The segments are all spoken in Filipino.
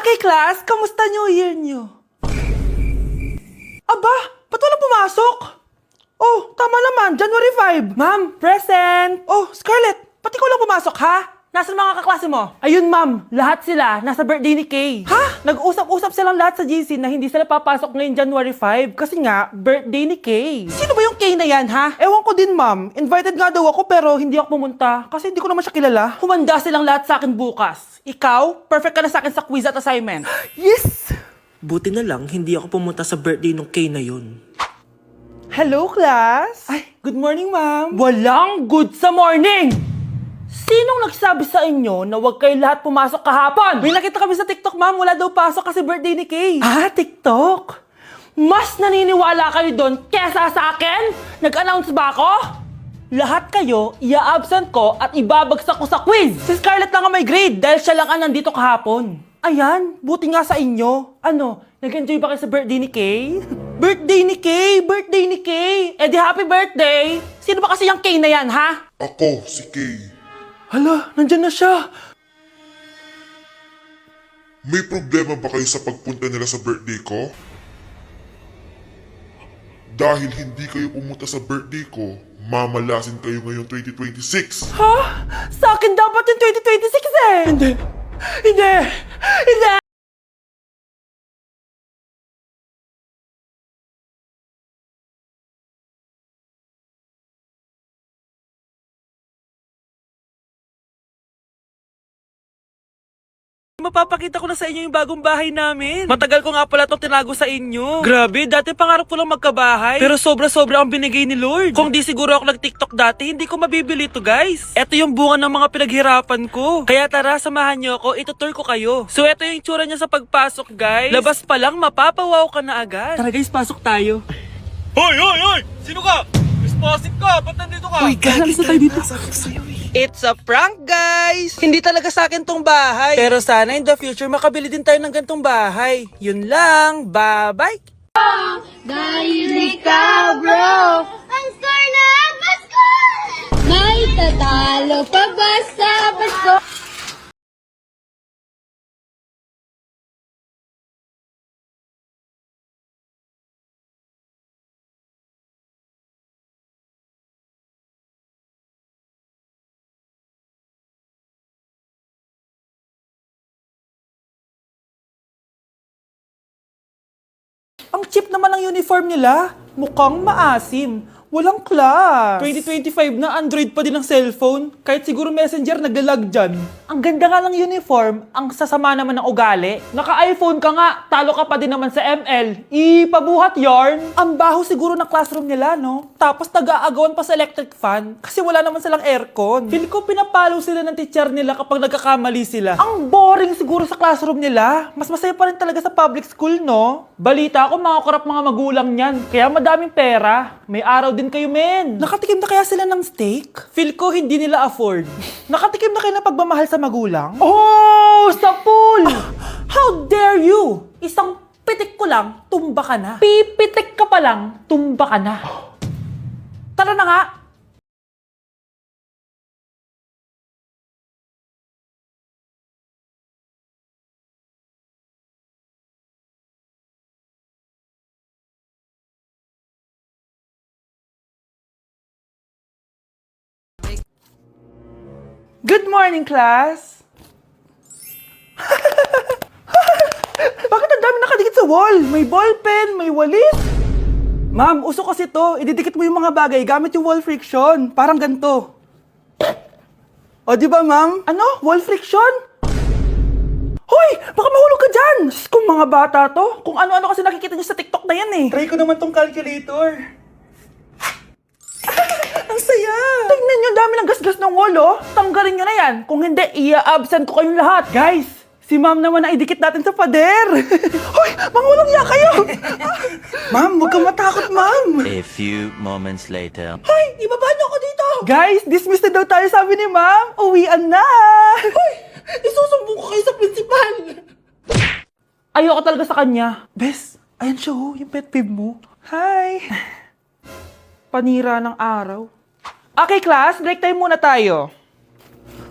Okay, class, kamusta New Year nyo? Aba, ba't walang pumasok? Oh, tama naman, January 5. Ma'am, present! Oh, Scarlett, pati ko lang pumasok, ha? Nasaan mga kaklase mo? Ayun, ma'am. Lahat sila nasa birthday ni Kay. Ha? Nag-usap-usap silang lahat sa GC na hindi sila papasok ngayong January 5 kasi nga, birthday ni Kay. Sino ba yung Kay na yan, ha? Ewan ko din, ma'am. Invited nga daw ako pero hindi ako pumunta kasi hindi ko naman siya kilala. Humanda silang lahat sa akin bukas. Ikaw, perfect ka na sa akin sa quiz at assignment. Yes! Buti na lang, hindi ako pumunta sa birthday nung Kay na yun. Hello, class! Ay, good morning, ma'am. Walang good sa morning! Sinong nagsabi sa inyo na huwag kayo lahat pumasok kahapon? May nakita kami sa TikTok, ma'am. Wala daw pasok kasi birthday ni Kay. Ah, TikTok? Mas naniniwala kayo doon kesa sa akin? Nag-announce ba ako? Lahat kayo, ia-absent ko at ibabagsak ko sa quiz. Si Scarlett lang ang may grade dahil siya lang ang nandito kahapon. Ayan, buti nga sa inyo. Ano, nag-enjoy ba kayo sa birthday ni Kay? Birthday ni Kay! Birthday ni Kay! Eh di happy birthday! Sino ba kasi yung Kay na yan, ha? Ako, si Kay. Hala, nandyan na siya. May problema ba kayo sa pagpunta nila sa birthday ko? Dahil hindi kayo pumunta sa birthday ko, mamalasin kayo ngayong 2026. Ha? Sa akin dapat yung 2026 eh! Hindi! Hindi! Hindi! Mapapakita ko na sa inyo yung bagong bahay namin. Matagal ko nga pala itong tinago sa inyo. Grabe, dati pangarap ko lang magkabahay. Pero sobra-sobra ang binigay ni Lord. Kung di siguro ako nag-TikTok dati, hindi ko mabibili ito, guys. Ito yung bunga ng mga pinaghirapan ko. Kaya tara, samahan nyo ako, itutur ko kayo. So ito yung itsura niya sa pagpasok, guys. Labas pa lang, mapapawaw ka na agad. Tara guys, pasok tayo. Hoy, hoy, hoy! Sino ka? Responsive ka! Ba't nandito ka? Uy, guys, tayo dito. It's a prank, guys! Hindi talaga sa akin tong bahay. Pero sana in the future makabili din tayo ng gantong bahay. Yun lang. Bye-bye! Dahil ikaw, bro, ang score na Pasko! May tatalo pa ba sa Pasko? Ang cheap naman ng uniform nila. Mukhang maasim. Walang class. 2025 na Android pa din ang cellphone. Kahit siguro Messenger naglalag dyan. Ang ganda nga ng uniform, ang sasama naman ng ugali. Naka-iPhone ka nga, talo ka pa din naman sa ML. Ipabuhat yarn. Ang baho siguro ng classroom nila, no? Tapos nag-aagawan pa sa electric fan kasi wala naman silang aircon. Feel ko pinapalo sila ng teacher nila kapag nagkakamali sila. Ang boring siguro sa classroom nila. Mas masaya pa rin talaga sa public school, no? Balita ko mga korap mga magulang niyan. Kaya madaming pera. May araw din kayo, men. Nakatikim na kaya sila ng steak? Feel ko hindi nila afford. Nakatikim na kayo ng pagmamahal sa magulang? Oh, sa pool! How dare you? Isang pitik ko lang, tumba ka na. Pipitik ka pa lang, tumba ka na. Tara na nga. Good morning, class! Bakit ang dami nakadikit sa wall? May ballpen, may walis. Ma'am, uso kasi to. Ididikit mo yung mga bagay gamit yung wall friction. Parang ganito. O, di ba, ma'am? Ano? Wall friction? Hoy! Baka mahulog ka dyan! Kung mga bata to, kung ano-ano kasi nakikita niyo sa TikTok na yan eh. Try ko naman tong calculator. Ang saya! Tingnan nyo, dami ng gasgas ng wall, oh. Tanggalin nyo na yan. Kung hindi, ia-absent ko kayong lahat. Guys, si ma'am naman na idikit natin sa pader. Hoy, mangulong niya kayo! Ma'am, huwag kang matakot, ma'am. A few moments later. Hoy, ibaba niyo ako dito. Guys, dismissed na daw tayo, sabi ni ma'am. Uwian na. Hoy, isusumbong ko kayo sa principal. Ayoko talaga sa kanya. Bes, ayan siya, oh, yung pet peeve mo. Hi. Panira ng araw. Okay, class. Break time muna tayo.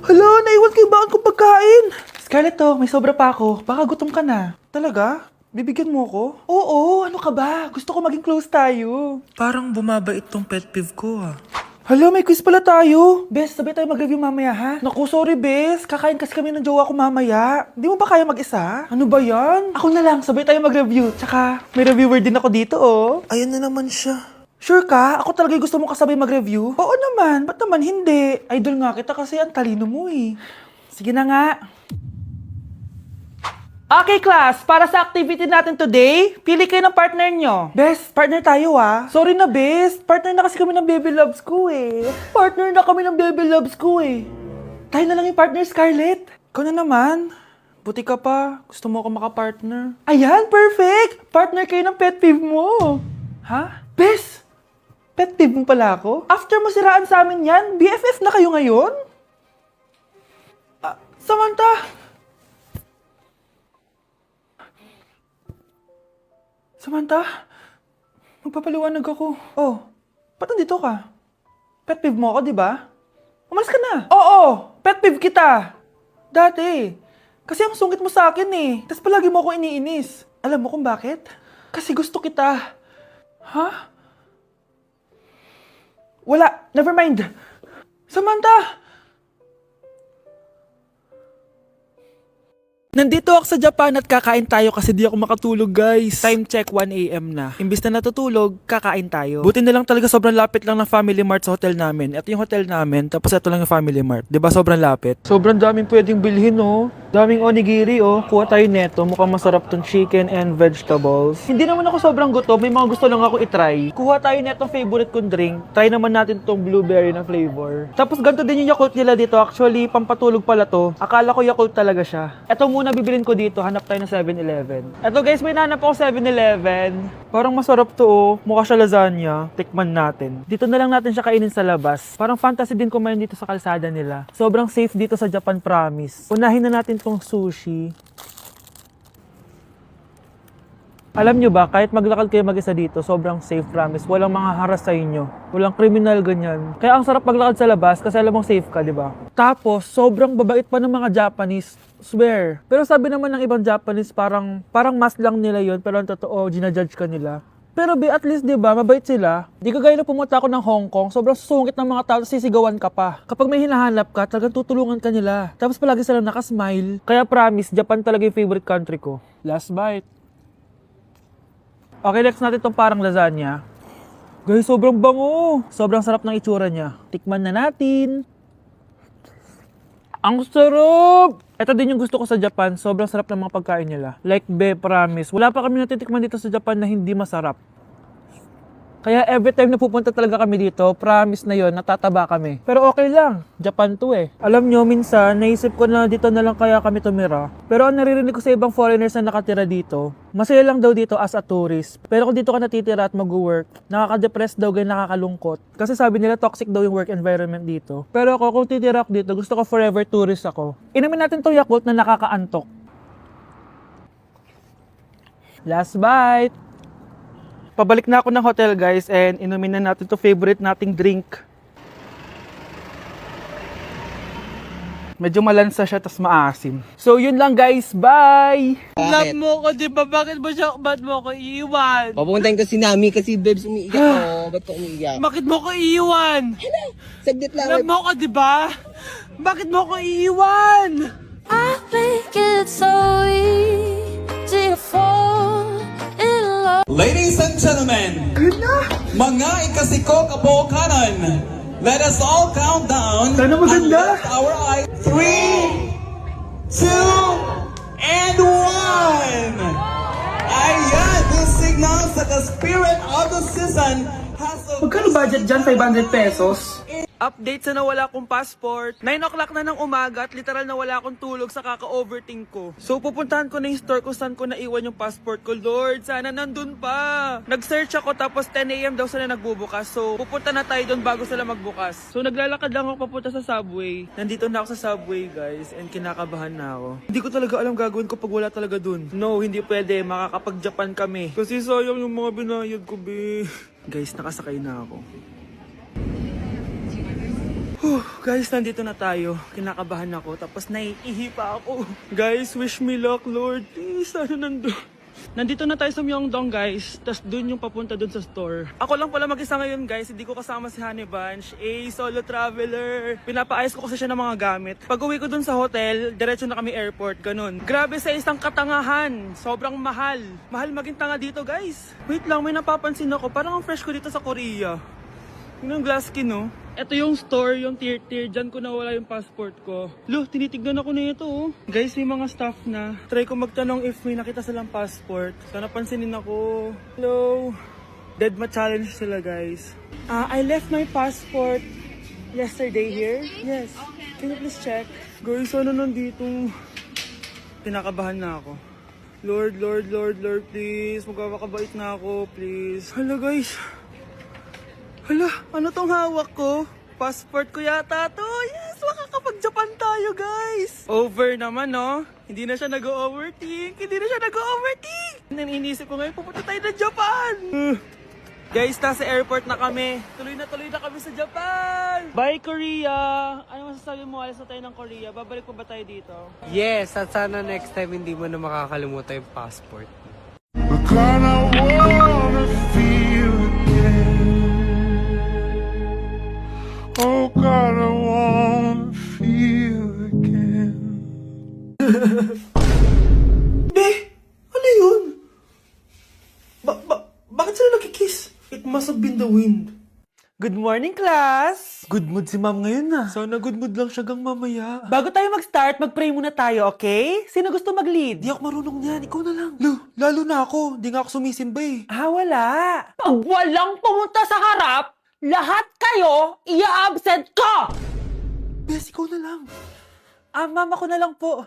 Hala, naiwan kayo bakit kong pagkain. Scarlett to, may sobra pa ako. Baka gutom ka na. Talaga? Bibigyan mo ko? Oo, ano ka ba? Gusto ko maging close tayo. Parang bumabait tong pet peeve ko ah. Hala, may quiz pala tayo. Bes, sabay tayo mag-review mamaya ha? Naku, sorry Bes. Kakain kasi kami ng jowa ko mamaya. Di mo ba kaya mag-isa? Ano ba yan? Ako na lang, sabay tayo mag-review. Tsaka, may reviewer din ako dito oh. Ayan na naman siya. Sure ka? Ako talaga yung gusto mo kasabay mag-review? Oo naman, ba't naman hindi? Idol nga kita kasi ang talino mo eh. Sige na nga. Okay class, para sa activity natin today, pili kayo ng partner nyo. Best, partner tayo ah. Sorry na best, partner na kasi kami ng baby loves ko eh. Partner na kami ng baby loves ko eh. Tayo na lang yung partner, Scarlett. Ikaw na naman. Buti ka pa, gusto mo ako makapartner. Ayan, perfect! Partner kayo ng pet peeve mo. Ha? Best! Pet peeve mo pala ako? After mo siraan sa amin yan, BFF na kayo ngayon? Samantha! Samantha, magpapaliwanag ako. Oh, ba't nandito ka? Pet peeve mo ako, di ba? Umalis ka na. Oo, pet peeve kita. Dati. Kasi ang sungit mo sa akin eh. Tapos palagi mo ako iniinis. Alam mo kung bakit? Kasi gusto kita. Ha? Wala, never mind. Samantha! Nandito ako sa Japan at kakain tayo kasi di ako makatulog guys. Time check 1 AM na. Imbis na natutulog, kakain tayo. Buti na lang talaga sobrang lapit lang ng Family Mart sa hotel namin. Ito yung hotel namin, tapos ito lang yung Family Mart. Diba sobrang lapit? Sobrang daming pwedeng bilhin oh. Daming onigiri oh. Kuha tayo neto, mukhang masarap tong chicken and vegetables. Hindi naman ako sobrang gutom, may mga gusto lang ako itry. Kuha tayo netong favorite kong drink. Try naman natin tong blueberry na flavor. Tapos ganito din yung Yakult nila dito. Actually, pampatulog pala to. Akala ko Yakult talaga siya. Ito muna bibilin ko dito, hanap tayo ng 7-Eleven. Eto guys, may nahanap ako 7-Eleven. Parang masarap to oh. Mukha siya lasagna. Tikman natin. Dito na lang natin siya kainin sa labas. Parang fantasy din kumain dito sa kalsada nila. Sobrang safe dito sa Japan, promise. Unahin na natin tong sushi. Alam nyo ba, kahit maglakad kayo mag-isa dito, sobrang safe, promise. Walang mga haras sa inyo. Walang kriminal, ganyan. Kaya ang sarap maglakad sa labas kasi alam mong safe ka, di ba? Tapos, sobrang babait pa ng mga Japanese. Swear. Pero sabi naman ng ibang Japanese, parang mas lang nila yon, pero ang totoo, ginajudge ka nila. Pero at least, di ba, mabait sila. Di kagaya na pumunta ako ng Hong Kong, sobrang susungit ng mga tao, sisigawan ka pa. Kapag may hinahanap ka, talagang tutulungan ka nila. Tapos palagi silang nakasmile. Kaya promise, Japan talaga yung favorite country ko. Last bite. Okay, next natin itong parang lasagna. Guys, sobrang bango. Sobrang sarap ng itsura niya. Tikman na natin. Ang sarap! Ito din yung gusto ko sa Japan. Sobrang sarap ng mga pagkain nila. Like, promise. Wala pa kami natitikman dito sa Japan na hindi masarap. Kaya every time na pupunta talaga kami dito, promise na yon, natataba kami. Pero okay lang, Japan to eh. Alam nyo, minsan, naisip ko na dito na lang kaya kami tumira. Pero ang naririnig ko sa ibang foreigners na nakatira dito, masaya lang daw dito as a tourist. Pero kung dito ka natitira at mag-work, nakaka-depress daw, ganyan, nakakalungkot. Kasi sabi nila toxic daw yung work environment dito. Pero ako, kung titira ako dito, gusto ko forever tourist ako. Inumin natin tong Yakult na nakakaantok. Last bite! Pabalik na ako ng hotel guys and inumin na natin to favorite nating drink. Medyo malansa siya tas maasim. So yun lang guys, bye! Love mo ko, di ba? Bakit mo ko iiwan? Papuntahin ko si Nami kasi babes umiiyak ako. Ba't ko umiiyak? Bakit mo ko iiwan? Saglit lang. Love mo ko, di ba? Bakit mo ko iiwan? I think it's so easy to fall in love. Ladies and gentlemen, mga ikasiko kabukanan, let us all count down. Sana maganda. And lift our eyes. 3, 2, and 1. Ayan, this signals that the spirit of the season has a... Magkano budget dyan? 500 pesos? Update sa nawala kong passport. 9 o'clock na ng umaga at literal na wala akong tulog sa kaka-overthink ko. So pupuntahan ko na yung store kung saan ko naiwan yung passport ko. Lord, sana nandun pa. Nag-search ako tapos 10 AM daw sila nagbubukas. So pupunta na tayo doon bago sila magbukas. So naglalakad lang ako papunta sa subway. Nandito na ako sa subway guys and kinakabahan na ako. Hindi ko talaga alam gagawin ko pag wala talaga dun. No, hindi pwede. Makakapag-Japan kami. Kasi sayang yung mga binayad ko, be. Guys, nakasakay na ako. Guys, nandito na tayo. Kinakabahan ako, tapos naiihi pa ako. Guys, wish me luck, Lord. Please, sana nandun. Nandito na tayo sa Myeongdong, guys. Tapos dun yung papunta dun sa store. Ako lang pala mag-isa ngayon, guys. Hindi ko kasama si Honey Bunch. Solo traveler. Pinapaayos ko kasi siya ng mga gamit. Pag uwi ko dun sa hotel, diretso na kami airport. Ganun. Grabe sa isang katangahan. Sobrang mahal. Mahal maging tanga dito, guys. Wait lang, may napapansin ako. Parang ang fresh ko dito sa Korea. Yun ang glass skin, no? Ito yung store, yung tier. Diyan ko nawala yung passport ko. Lo, tinitignan ako na ito, oh. Guys, may mga staff na. Try ko magtanong if may nakita silang passport. Sana pansinin ako. Hello? Deadma challenge sila, guys. I left my passport yesterday here. Yes. Can you please check? Guys, ano nandito? Pinakabahan na ako. Lord, please. Magkakabait na ako, please. Hala, guys. Hala, ano tong hawak ko? Passport ko yata to. Yes, makakapag-Japan tayo, guys. Over naman, no? Hindi na siya nag-overthink. Iniisip ko ngayon, pupunta tayo na Japan. Guys, nasa airport na kami. Tuloy na kami sa Japan. Bye, Korea. Ano masasabi mo? Alis na tayo ng Korea. Babalik pa ba tayo dito? Yes, at sana next time hindi mo na makakalimutan yung passport. Oh God, I wanna feel again. Be, ano yun? Bakit sila nagkikiss? It must have been the wind. Good morning, class! Good mood si ma'am ngayon na. Sana good mood lang siya gang mamaya. Bago tayo mag-start, mag-pray muna tayo, okay? Sino gusto mag-lead? Di ako marunong niyan, ikaw na lang. Lalo na ako, di nga ako sumisimba eh. Wala. Pag walang pumunta sa harap, lahat kayo ia-absent ko! Bes, ikaw na lang. Mama ko na lang po.